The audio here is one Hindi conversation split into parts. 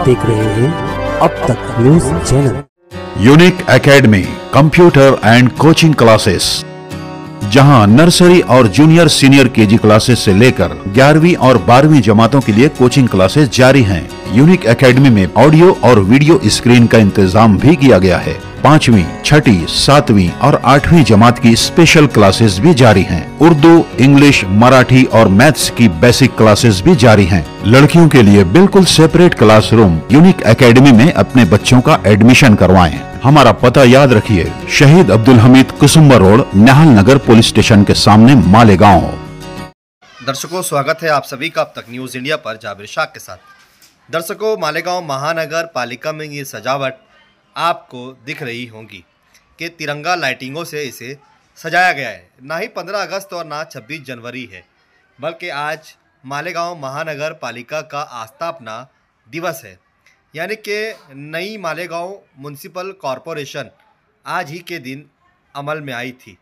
देख रहे हैं अब तक news channel. Unique academy computer and coaching classes, जहां नर्सरी और जूनियर सीनियर केजी क्लासेस से लेकर 11वीं और 12वीं जमातों के लिए कोचिंग क्लासेस जारी हैं। यूनिक एकेडमी में ऑडियो और वीडियो स्क्रीन का इंतजाम भी किया गया है। 5वीं, 6ठी, 7वीं और 8वीं जमात की स्पेशल क्लासेस भी जारी हैं। उर्दू, इंग्लिश, मराठी और मैथ्स की बेसिक क्लासेस भी जारी हैं। लड़कियों के लिए बिल्कुल सेपरेट क्लासरूम। यूनिक एकेडमी में अपने बच्चों का एडमिशन करवाएं। हमारा पता याद रखिए, शहीद अब्दुल हमीद कुसुम्बा रोड, निहाल नगर पुलिस स्टेशन के सामने, मालेगांव। दर्शकों, स्वागत है आप सभी का अब तक न्यूज़ इंडिया पर जाबिर शाह के साथ। दर्शकों, मालेगांव महानगर पालिका में ये सजावट आपको दिख रही होगी कि तिरंगा लाइटिंगों से इसे सजाया गया है। ना ही 15 अगस्त और ना 26 जनवरी है, बल्कि आज मालेगांव महानगर पालिका का आस्थापना दिवस है। यानी कि नई मालेगांव म्युनिसिपल कॉरपोरेशन आज ही के दिन अमल में आई थी।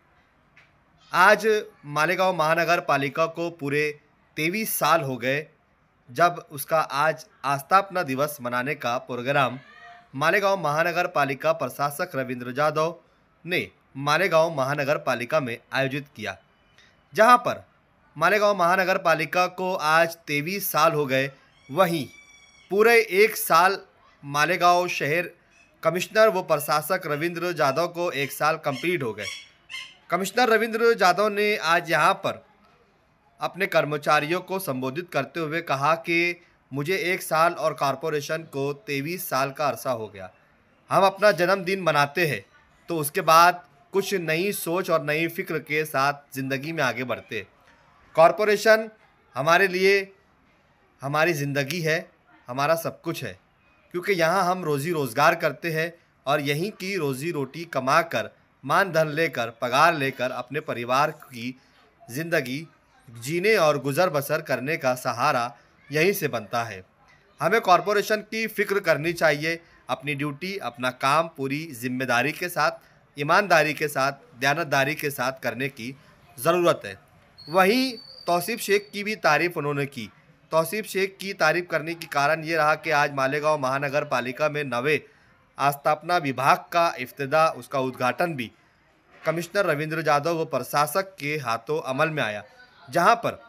आज मालेगांव महानगर पालिका को पूरे 23 साल हो गए जब उसका आज आस्थापना दिवस मनाने का प्रोग्राम मालेगांव महानगर पालिका प्रशासक रविंद्र जाधव ने मालेगांव महानगर पालिका में आयोजित किया, जहां पर मालेगांव महानगर पालिका को आज 23 साल हो गए। वहीं पूरे 1 साल मालेगांव शहर कमिश्नर व प्रशासक रविंद्र जाधव को 1 साल कंप्लीट हो गए। कमिश्नर रविंद्र जाधव ने आज यहां पर अपने कर्मचारियों को संबोधित करते हुए कहा कि मुझे 1 साल और कॉरपोरेशन को 23 साल का अरसा हो गया। हम अपना जन्मदिन मनाते हैं तो उसके बाद कुछ नई सोच और नई फिक्र के साथ ज़िंदगी में आगे बढ़ते हैं। कॉरपोरेशन हमारे लिए हमारी ज़िंदगी है, हमारा सब कुछ है, क्योंकि यहाँ हम रोज़ी रोज़गार करते हैं और यहीं की रोज़ी रोटी कमाकर, मान धन लेकर, पगार लेकर अपने परिवार की ज़िंदगी जीने और गुज़र बसर करने का सहारा यहीं से बनता है। हमें कॉरपोरेशन की फ़िक्र करनी चाहिए। अपनी ड्यूटी, अपना काम पूरी जिम्मेदारी के साथ, ईमानदारी के साथ, दयानतदारी के साथ करने की ज़रूरत है। वहीं तौसीफ़ शेख की भी तारीफ़ उन्होंने की। तौसीफ़ शेख की तारीफ़ करने के कारण ये रहा कि आज मालेगांव महानगर पालिका में नवे आस्थापना विभाग का इफ्तिदा, उसका उद्घाटन भी कमिश्नर रविंद्र जाधव व प्रशासक के हाथों अमल में आया, जहां पर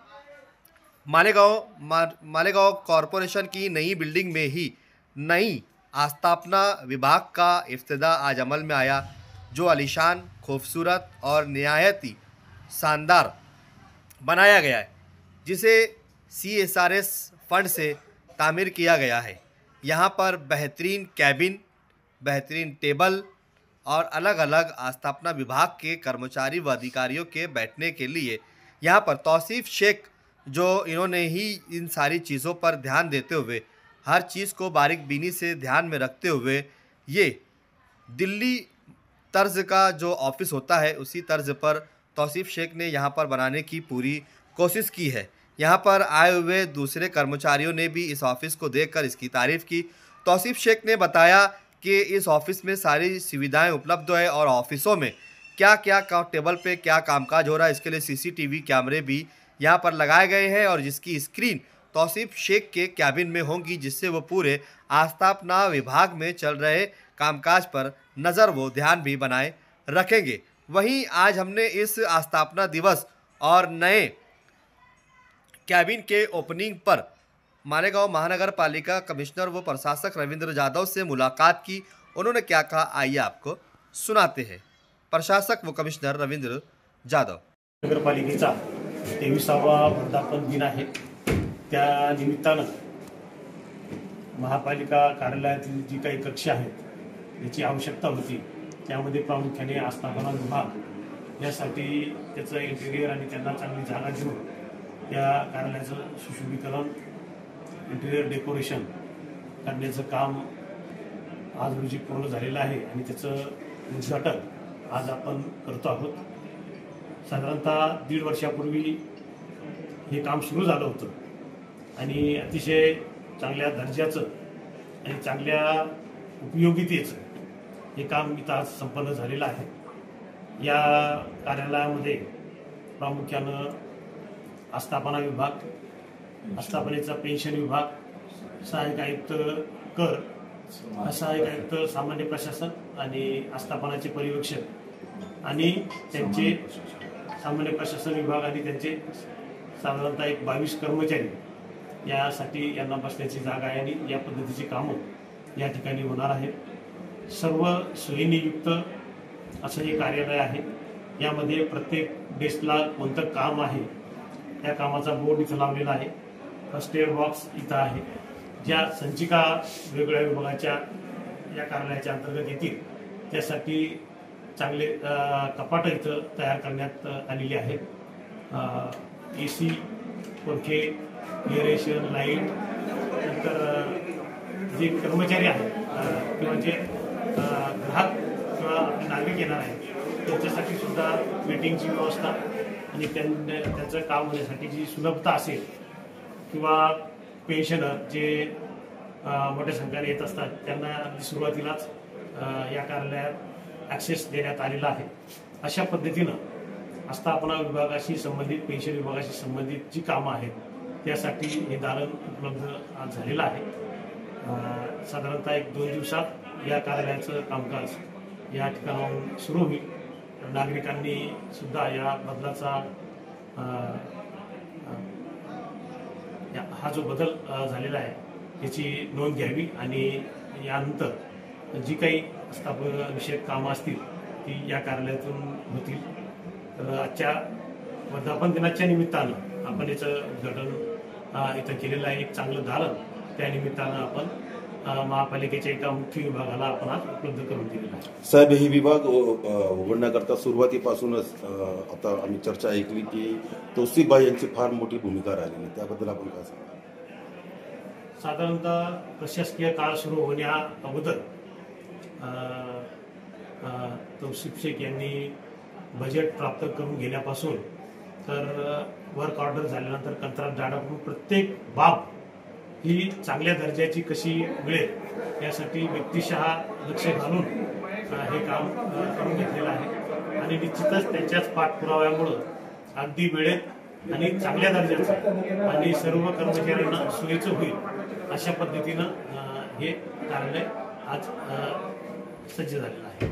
मालेगांव कॉरपोरेशन की नई बिल्डिंग में ही नई आस्थापना विभाग का इफ्तिदा आज अमल में आया, जो आलीशान, खूबसूरत और निहायत ही शानदार बनाया गया है, जिसे CSRS फंड से तामीर किया गया है। यहाँ पर बेहतरीन कैबिन, बेहतरीन टेबल और अलग अलग आस्थापना विभाग के कर्मचारी व अधिकारियों के बैठने के लिए यहाँ पर तौसीफ़ शेख, जो इन्होंने ही इन सारी चीज़ों पर ध्यान देते हुए, हर चीज़ को बारीक बीनी से ध्यान में रखते हुए, ये दिल्ली तर्ज का जो ऑफिस होता है उसी तर्ज पर तौसीफ़ शेख ने यहाँ पर बनाने की पूरी कोशिश की है। यहाँ पर आए हुए दूसरे कर्मचारियों ने भी इस ऑफिस को देखकर इसकी तारीफ़ की। तौसीफ़ शेख ने बताया कि इस ऑफिस में सारी सुविधाएं उपलब्ध है और ऑफिसों में क्या क्या टेबल पे क्या कामकाज हो रहा है, इसके लिए CCTV कैमरे भी यहाँ पर लगाए गए हैं और जिसकी स्क्रीन तौसीफ़ शेख के कैबिन में होंगी, जिससे वो पूरे आस्थापना विभाग में चल रहे कामकाज पर नज़र व ध्यान भी बनाए रखेंगे। वहीं आज हमने इस आस्थापना दिवस और नए कैबिन के ओपनिंग पर मालेगांव महानगर पालिका कमिश्नर व प्रशासक रविंद्र जाधव से मुलाकात की। उन्होंने क्या कहा, आइए आपको सुनाते हैं। प्रशासक व कमिश्नर रवींद्र जाधव। नगरपालिकेचा 23वा वर्धापन दिन आहे, त्या निमित्तानं महापालिका कार्यालयातील जी काही कक्ष आहेत याची आवश्यकता होती, त्यामध्ये प्रामुख्याने आस्थापना विभाग यासाठी त्याचं इंटिरियर आणि त्यांना चांगली जागा देऊन त्या कार्यालयाचं सुशोभीकरण, इंटिरियर डेकोरेशन करण्याचं काम आज रोजी पूर्ण झालेलं आहे आणि त्याचं उद्घाटन आज आपण करतो आहोत। साधारणतः 1.5 वर्षापूर्वी हे काम सुरू झालं होतं आणि अतिशय चांगल्या दर्जाचं आणि चांगल्या उपयोगितेचं हे काम इथं आज संपन्न झालेलं आहे। या कार्यालयामध्ये प्रामुख्यानं आस्थापना विभाग, आस्थापनेचा पेन्शन विभाग, सहाय्यक आयुक्त कर असा एक आयुक्त सामान्य प्रशासन आणि आस्थापनाचे पर्यवेक्षक आणि त्यांचे सामान्य प्रशासन विभाग आणि त्यांचे साधारणतः एक 22 कर्मचारी यासाठी यांना बसण्याची जागा आहे आणि या पद्धतीची कामं या ठिकाणी होणार आहेत। सर्व सोयींनी युक्त असं हे कार्यालय आहे। यामध्ये प्रत्येक डेस्कला कोणतं काम आहे त्या कामाचा बोर्ड इथं लावलेला आहे। फर्स्ट एड बॉक्स इथं आहे। ज्या संचिका वेगवेगळ्या विभागाच्या या कार्यालयाच्या अंतर्गत येतील त्यासाठी चांगले कपाटं इथं तयार करण्यात आलेली आहेत। AC, पंखे, एअरेशन, लाईट, नंतर जे कर्मचारी आहेत किंवा जे ग्राहक किंवा नागरिक येणार आहेत त्यांच्यासाठी सुद्धा वेटिंगची व्यवस्था आणि त्यांचं काम होण्यासाठी जी सुलभता असेल किंवा पेन्शनर जे मोठ्या संख्येने येत असतात त्यांना अगदी सुरुवातीलाच या कार्यालयात ॲक्सेस देण्यात आलेला आहे। अशा पद्धतीनं आस्थापना विभागाशी संबंधित पेन्शन विभागाशी संबंधित जी कामं आहेत त्यासाठी हे दालन उपलब्ध आज झालेलं आहे। साधारणतः 1-2 दिवसात या कार्यालयाचं कामकाज या ठिकाणाहून सुरू होईल। नागरिकांनी सुद्धा या बदलाचा हा जो बदल झालेला आहे याची नोंद घ्यावी आणि यानंतर जी काही आस्थापना विषयक कामं असतील ती या कार्यालयातून होतील। तर आजच्या वर्धापन दिनाच्या निमित्तानं आपण याचं उद्घाटन इथं केलेलं आहे। एक चांगलं दालन त्या निमित्तानं आपण महापालिकेच्या एका मुख्य विभागाला आपण आज उपलब्ध करून दिलेला आहे। साहेब, हे विभाग उघडण्याकरता सुरुवातीपासूनच आता आम्ही चर्चा ऐकली की तौसिफभाई यांची फार मोठी भूमिका राहिली, त्याबद्दल आपण काय सांगा? साधारणतः प्रशासकीय काळ सुरू होण्या अगोदर तौसिफ शेख यांनी बजेट प्राप्त करून घेण्यापासून तर वर्क ऑर्डर झाल्यानंतर कंत्राटदाराकडून प्रत्येक बाब ही चांगल्या दर्जाची कशी मिळेल यासाठी व्यक्तिशः लक्ष घालून हे काम करून घेतलेलं आहे आणि निश्चितच त्यांच्याच पाठपुराव्यामुळं अगदी वेळेत आणि चांगल्या दर्जाचं आणि सर्व कर्मचाऱ्यांना सोयीचं होईल अशा पद्धतीनं हे कार्यालय आज सज्ज झालेलं आहे।